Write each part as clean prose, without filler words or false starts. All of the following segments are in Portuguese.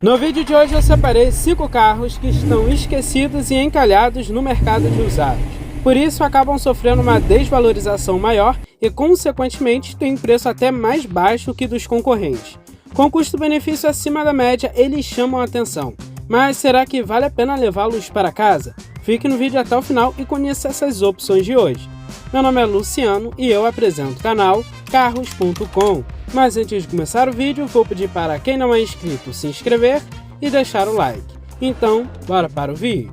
No vídeo de hoje eu separei 5 carros que estão esquecidos e encalhados no mercado de usados. Por isso acabam sofrendo uma desvalorização maior e consequentemente têm preço até mais baixo que dos concorrentes. Com custo-benefício acima da média, eles chamam a atenção. Mas será que vale a pena levá-los para casa? Fique no vídeo até o final e conheça essas opções de hoje. Meu nome é Luciano e eu apresento o canal Carros.com. Mas antes de começar o vídeo, vou pedir para quem não é inscrito se inscrever e deixar o like. Então, bora para o vídeo.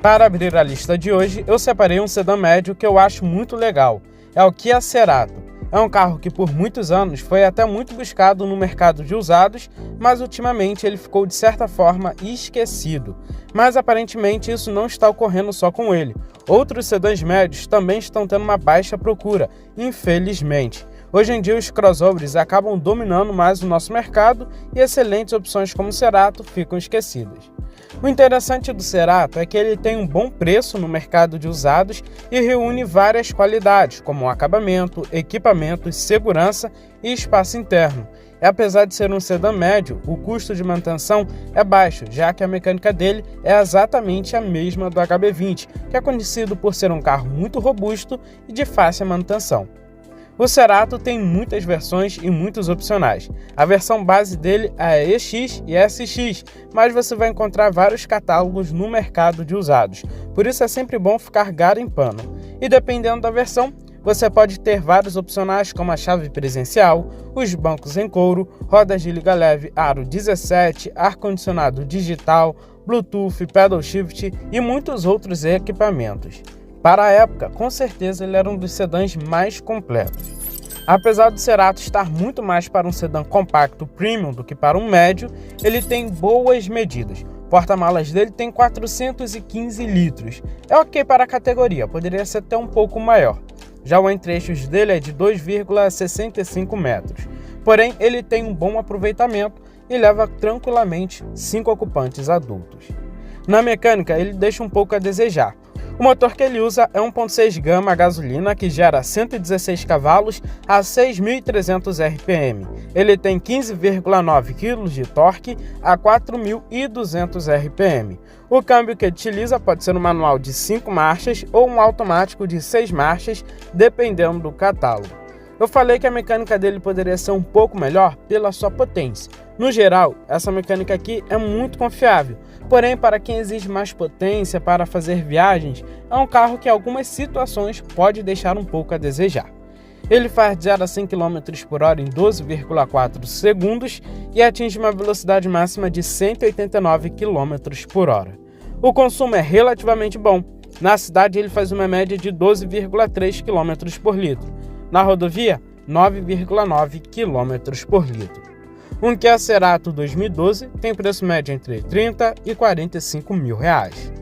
Para abrir a lista de hoje, eu separei um sedã médio que eu acho muito legal. É o Kia Cerato. É um carro que por muitos anos foi até muito buscado no mercado de usados, mas ultimamente ele ficou de certa forma esquecido. Mas aparentemente isso não está ocorrendo só com ele. Outros sedãs médios também estão tendo uma baixa procura, infelizmente. Hoje em dia os crossovers acabam dominando mais o nosso mercado e excelentes opções como o Cerato ficam esquecidas. O interessante do Cerato é que ele tem um bom preço no mercado de usados e reúne várias qualidades, como acabamento, equipamentos, segurança e espaço interno. E apesar de ser um sedã médio, o custo de manutenção é baixo, já que a mecânica dele é exatamente a mesma do HB20, que é conhecido por ser um carro muito robusto e de fácil manutenção. O Cerato tem muitas versões e muitos opcionais. A versão base dele é a EX e SX, mas você vai encontrar vários catálogos no mercado de usados, por isso é sempre bom ficar garimpando. E dependendo da versão, você pode ter vários opcionais como a chave presencial, os bancos em couro, rodas de liga leve aro 17, ar-condicionado digital, Bluetooth, pedal shift e muitos outros equipamentos. Para a época, com certeza ele era um dos sedãs mais completos. Apesar do Cerato estar muito mais para um sedã compacto premium do que para um médio, ele tem boas medidas. O porta-malas dele tem 415 litros. É ok para a categoria, poderia ser até um pouco maior. Já o entre-eixos dele é de 2,65 metros. Porém, ele tem um bom aproveitamento e leva tranquilamente 5 ocupantes adultos. Na mecânica, ele deixa um pouco a desejar. O motor que ele usa é 1.6 gama a gasolina que gera 116 cavalos a 6.300 RPM. Ele tem 15,9 kg de torque a 4.200 RPM. O câmbio que ele utiliza pode ser um manual de 5 marchas ou um automático de 6 marchas, dependendo do catálogo. Eu falei que a mecânica dele poderia ser um pouco melhor pela sua potência. No geral, essa mecânica aqui é muito confiável, porém para quem exige mais potência para fazer viagens, é um carro que em algumas situações pode deixar um pouco a desejar. Ele faz de 0 a 100 km por hora em 12,4 segundos e atinge uma velocidade máxima de 189 km por hora. O consumo é relativamente bom. Na cidade ele faz uma média de 12,3 km por litro. Na rodovia, 9,9 km por litro. Um Kia Cerato 2012 tem preço médio entre 30 e 45 mil reais.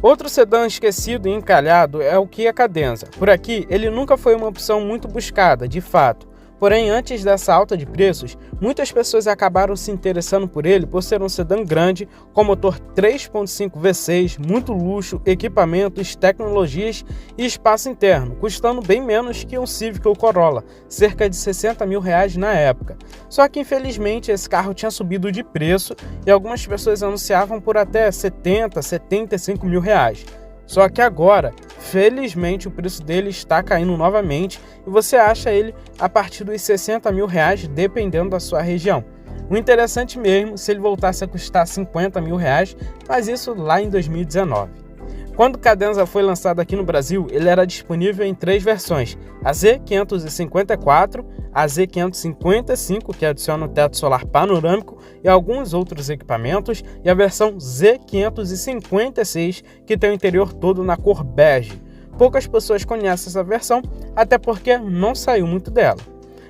Outro sedã esquecido e encalhado é o Kia Cadenza. Por aqui, ele nunca foi uma opção muito buscada, de fato. Porém, antes dessa alta de preços, muitas pessoas acabaram se interessando por ele por ser um sedã grande, com motor 3.5 V6, muito luxo, equipamentos, tecnologias e espaço interno, custando bem menos que um Civic ou Corolla, cerca de 60 mil reais na época. Só que infelizmente esse carro tinha subido de preço e algumas pessoas anunciavam por até 70, 75 mil reais. Só que agora, felizmente, o preço dele está caindo novamente e você acha ele a partir dos 60 mil reais, dependendo da sua região. O interessante mesmo se ele voltasse a custar 50 mil reais, mas isso lá em 2019. Quando o Cadenza foi lançado aqui no Brasil, ele era disponível em 3 versões, a Z554, a Z555, que adiciona o teto solar panorâmico e alguns outros equipamentos, e a versão Z556, que tem o interior todo na cor bege. Poucas pessoas conhecem essa versão, até porque não saiu muito dela.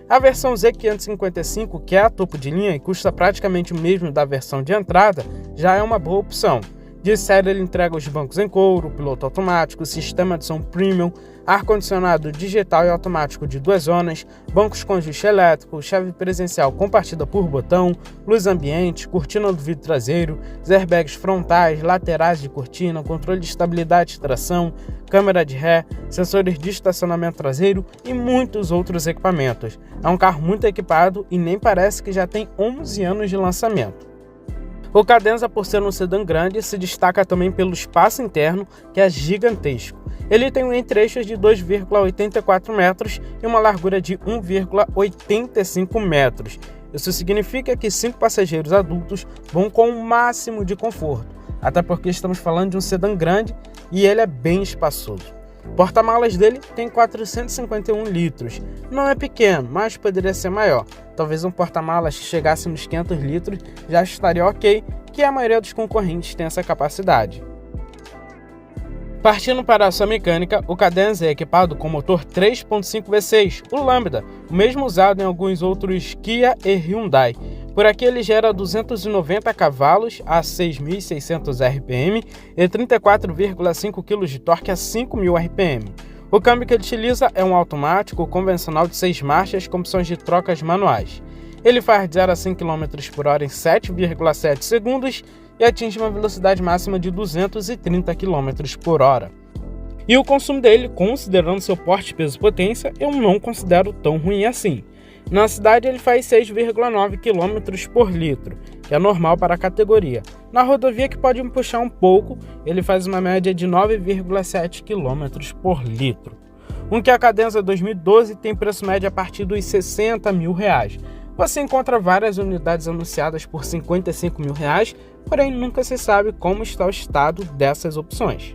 A versão Z555, que é a topo de linha e custa praticamente o mesmo da versão de entrada, já é uma boa opção. De série, ele entrega os bancos em couro, piloto automático, sistema de som premium, ar-condicionado digital e automático de 2 zonas, bancos com ajuste elétrico, chave presencial compartida por botão, luz ambiente, cortina do vidro traseiro, airbags frontais, laterais de cortina, controle de estabilidade e tração, câmera de ré, sensores de estacionamento traseiro e muitos outros equipamentos. É um carro muito equipado e nem parece que já tem 11 anos de lançamento. O Cadenza, por ser um sedã grande, se destaca também pelo espaço interno, que é gigantesco. Ele tem um entre-eixos de 2,84 metros e uma largura de 1,85 metros. Isso significa que 5 passageiros adultos vão com o máximo de conforto, até porque estamos falando de um sedã grande e ele é bem espaçoso. O porta-malas dele tem 451 litros. Não é pequeno, mas poderia ser maior. Talvez um porta-malas que chegasse nos 500 litros já estaria ok, que a maioria dos concorrentes tem essa capacidade. Partindo para a sua mecânica, o Cadenza é equipado com motor 3.5 V6, o Lambda, o mesmo usado em alguns outros Kia e Hyundai. Por aqui ele gera 290 cavalos a 6.600 RPM e 34,5 kg de torque a 5.000 RPM. O câmbio que ele utiliza é um automático convencional de 6 marchas com opções de trocas manuais. Ele faz de 0 a 100 km por hora em 7,7 segundos e atinge uma velocidade máxima de 230 km por hora. E o consumo dele, considerando seu porte, peso e potência, eu não considero tão ruim assim. Na cidade ele faz 6,9 km por litro, que é normal para a categoria. Na rodovia, que pode me puxar um pouco, ele faz uma média de 9,7 km por litro. Um Kia Cadenza 2012 tem preço médio a partir dos R$60 mil. Você encontra várias unidades anunciadas por R$55 mil, porém nunca se sabe como está o estado dessas opções.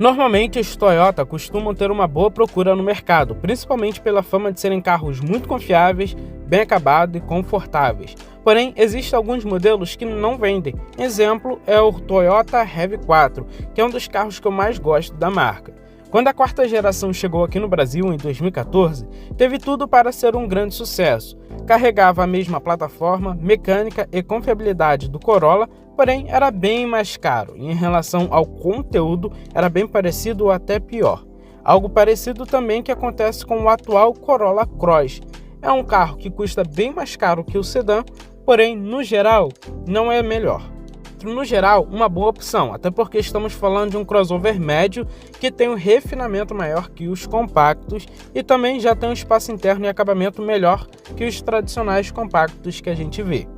Normalmente, os Toyota costumam ter uma boa procura no mercado, principalmente pela fama de serem carros muito confiáveis, bem acabados e confortáveis. Porém, existem alguns modelos que não vendem. Exemplo é o Toyota RAV4, que é um dos carros que eu mais gosto da marca. Quando a 4ª geração chegou aqui no Brasil em 2014, teve tudo para ser um grande sucesso. Carregava a mesma plataforma, mecânica e confiabilidade do Corolla, porém era bem mais caro e em relação ao conteúdo era bem parecido ou até pior. Algo parecido também que acontece com o atual Corolla Cross. É um carro que custa bem mais caro que o sedã, porém no geral não é melhor. No geral, uma boa opção, até porque estamos falando de um crossover médio que tem um refinamento maior que os compactos e também já tem um espaço interno e acabamento melhor que os tradicionais compactos que a gente vê.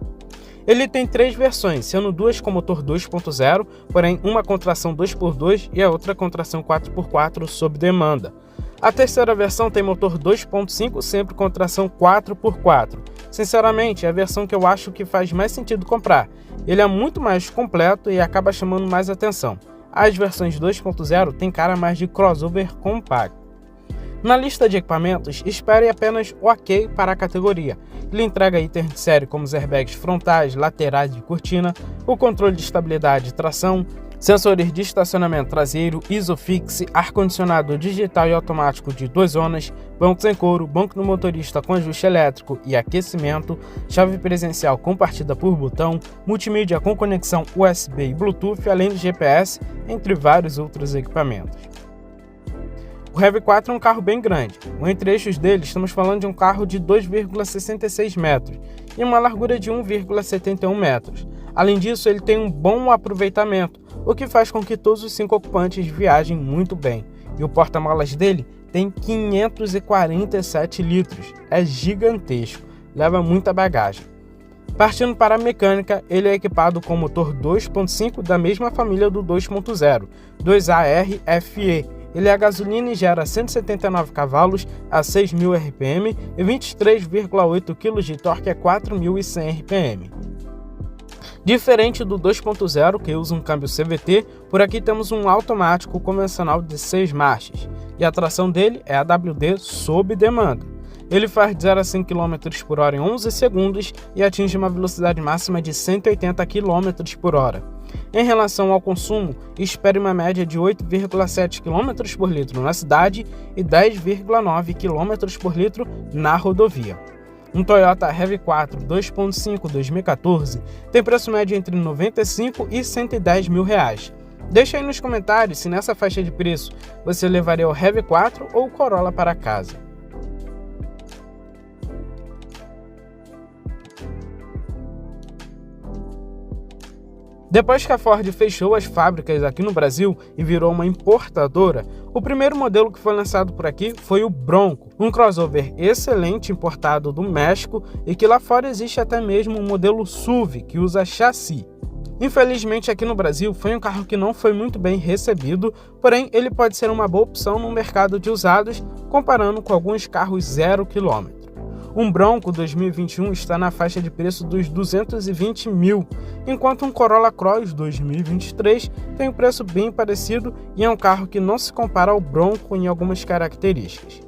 Ele tem 3 versões, sendo 2 com motor 2.0, porém uma com tração 2x2 e a outra com tração 4x4 sob demanda. A 3ª versão tem motor 2.5, sempre com tração 4x4. Sinceramente, é a versão que eu acho que faz mais sentido comprar. Ele é muito mais completo e acaba chamando mais atenção. As versões 2.0 têm cara mais de crossover compacto. Na lista de equipamentos, espere apenas o ok para a categoria. Ele entrega itens de série como os airbags frontais, laterais de cortina, o controle de estabilidade e tração, sensores de estacionamento traseiro, ISOFIX, ar-condicionado digital e automático de 2 zonas, bancos em couro, banco do motorista com ajuste elétrico e aquecimento, chave presencial compartida por botão, multimídia com conexão USB e Bluetooth, além do GPS, entre vários outros equipamentos. O RAV4 é um carro bem grande. O entre-eixos dele, estamos falando de um carro de 2,66 metros e uma largura de 1,71 metros. Além disso, ele tem um bom aproveitamento, o que faz com que todos os 5 ocupantes viajem muito bem. E o porta-malas dele tem 547 litros, é gigantesfe, leva muita bagagem. Partindo para a mecânica, ele é equipado com motor 2.5 da mesma família do 2.0, 2AR-FE. Ele é a gasolina e gera 179 cavalos a 6.000 RPM e 23,8 kg de torque a 4.100 RPM. Diferente do 2.0, que usa um câmbio CVT, por aqui temos um automático convencional de 6 marchas, e a tração dele é a AWD sob demanda. Ele faz de 0 a 100 km por hora em 11 segundos e atinge uma velocidade máxima de 180 km por hora. Em relação ao consumo, espere uma média de 8,7 km por litro na cidade e 10,9 km por litro na rodovia. Um Toyota RAV4 2.5 2014 tem preço médio entre R$ 95 e R$ 110 mil. Deixa aí nos comentários se nessa faixa de preço você levaria o RAV4 ou o Corolla para casa. Depois que a Ford fechou as fábricas aqui no Brasil e virou uma importadora, o primeiro modelo que foi lançado por aqui foi o Bronco, um crossover excelente importado do México e que lá fora existe até mesmo um modelo SUV que usa chassi. Infelizmente aqui no Brasil foi um carro que não foi muito bem recebido, porém ele pode ser uma boa opção no mercado de usados comparando com alguns carros 0 km. Um Bronco 2021 está na faixa de preço dos 220 mil, enquanto um Corolla Cross 2023 tem um preço bem parecido e é um carro que não se compara ao Bronco em algumas características.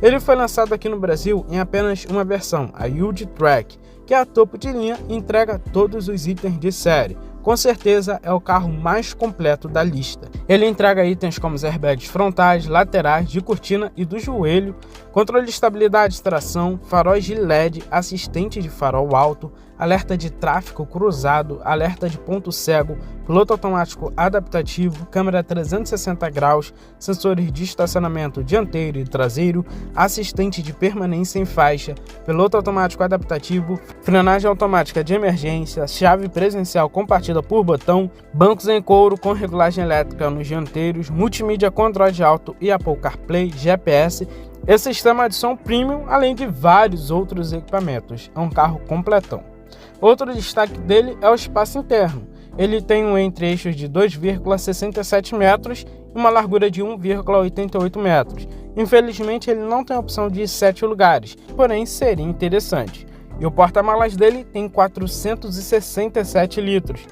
Ele foi lançado aqui no Brasil em apenas uma versão, a Yield Track, que é a topo de linha e entrega todos os itens de série. Com certeza é o carro mais completo da lista. Ele entrega itens como os airbags frontais, laterais, de cortina e do joelho, controle de estabilidade, tração, faróis de LED, assistente de farol alto, alerta de tráfego cruzado, alerta de ponto cego, piloto automático adaptativo, câmera 360 graus, sensores de estacionamento dianteiro e traseiro, assistente de permanência em faixa, piloto automático adaptativo, frenagem automática de emergência, chave presencial compartida por botão, bancos em couro com regulagem elétrica nos dianteiros, multimídia com Android Auto e Apple CarPlay, GPS e sistema de som premium, além de vários outros equipamentos. É um carro completão. Outro destaque dele é o espaço interno. Ele tem um entre-eixos de 2,67 metros e uma largura de 1,88 metros. Infelizmente ele não tem a opção de 7 lugares, porém seria interessante. E o porta-malas dele tem 467 litros.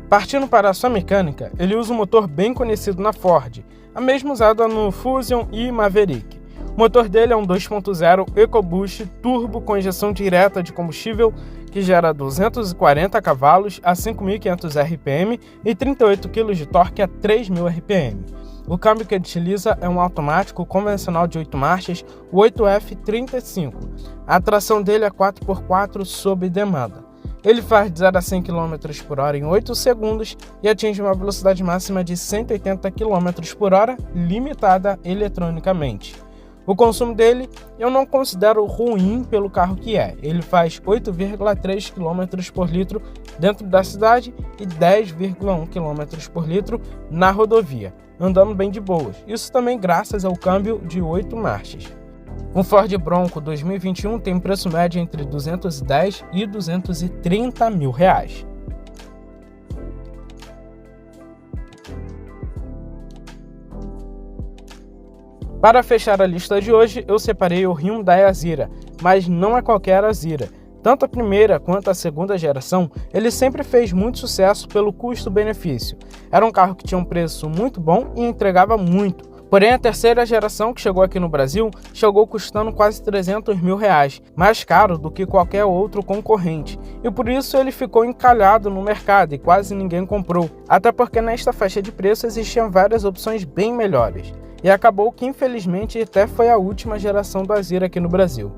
Partindo para a sua mecânica, ele usa um motor bem conhecido na Ford, a mesma usada no Fusion e Maverick. O motor dele é um 2.0 EcoBoost turbo com injeção direta de combustível que gera 240 cavalos a 5.500 RPM e 38 kg de torque a 3.000 RPM. O câmbio que ele utiliza é um automático convencional de 8 marchas, o 8F35. A tração dele é 4x4 sob demanda. Ele faz de 0 a 100 km por hora em 8 segundos e atinge uma velocidade máxima de 180 km por hora, limitada eletronicamente. O consumo dele eu não considero ruim pelo carro que é. Ele faz 8,3 km por litro dentro da cidade e 10,1 km por litro na rodovia, andando bem de boas. Isso também graças ao câmbio de 8 marchas. Um Ford Bronco 2021 tem preço médio entre 210 e 230 mil reais. Para fechar a lista de hoje, eu separei o Hyundai Azera, mas não é qualquer Azera. Tanto a primeira quanto a segunda geração, ele sempre fez muito sucesso pelo custo-benefício. Era um carro que tinha um preço muito bom e entregava muito. Porém, a terceira geração que chegou aqui no Brasil, chegou custando quase 300 mil reais, mais caro do que qualquer outro concorrente. E por isso ele ficou encalhado no mercado e quase ninguém comprou. Até porque nesta faixa de preço existiam várias opções bem melhores. E acabou que infelizmente até foi a última geração do Azera aqui no Brasil.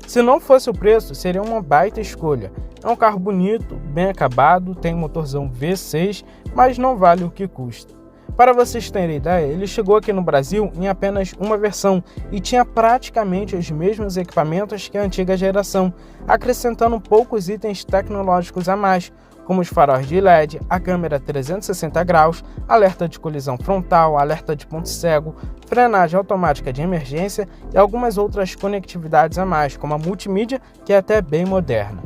Se não fosse o preço, seria uma baita escolha. É um carro bonito, bem acabado, tem um motorzão V6, mas não vale o que custa. Para vocês terem ideia, ele chegou aqui no Brasil em apenas uma versão e tinha praticamente os mesmos equipamentos que a antiga geração, acrescentando poucos itens tecnológicos a mais, como os faróis de LED, a câmera 360 graus, alerta de colisão frontal, alerta de ponto cego, frenagem automática de emergência e algumas outras conectividades a mais, como a multimídia, que é até bem moderna.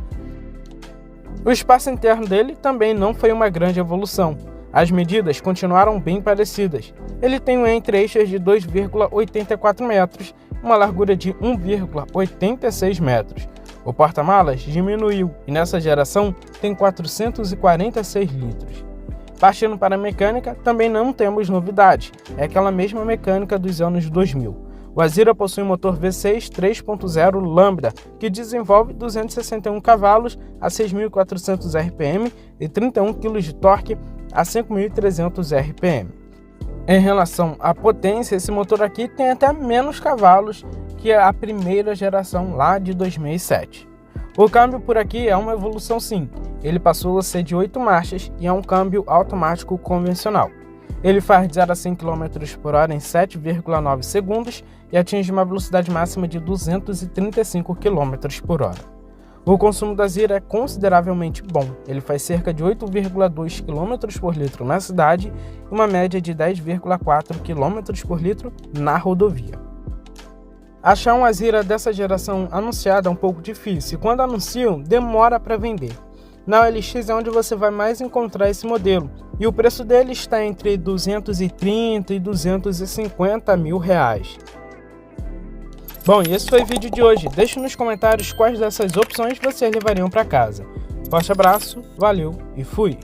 O espaço interno dele também não foi uma grande evolução. As medidas continuaram bem parecidas. Ele tem um entre-eixos de 2,84 metros, uma largura de 1,86 metros. O porta-malas diminuiu e nessa geração tem 446 litros. Partindo para a mecânica, também não temos novidades, é aquela mesma mecânica dos anos 2000. O Azira possui um motor V6 3.0 Lambda, que desenvolve 261 cavalos a 6.400 RPM e 31 kg de torque a 5.300 RPM. Em relação à potência, esse motor aqui tem até menos cavalos que a primeira geração lá de 2007. O câmbio por aqui é uma evolução sim, ele passou a ser de 8 marchas e é um câmbio automático convencional. Ele faz de 0 a 100 km por hora em 7,9 segundos e atinge uma velocidade máxima de 235 km por hora. O consumo do Azira é consideravelmente bom, ele faz cerca de 8,2 km por litro na cidade e uma média de 10,4 km por litro na rodovia. Achar um Azira dessa geração anunciada é um pouco difícil e quando anunciam, demora para vender. Na OLX é onde você vai mais encontrar esse modelo e o preço dele está entre 230 e 250 mil reais. Bom, e esse foi o vídeo de hoje. Deixe nos comentários quais dessas opções vocês levariam para casa. Forte abraço, valeu e fui!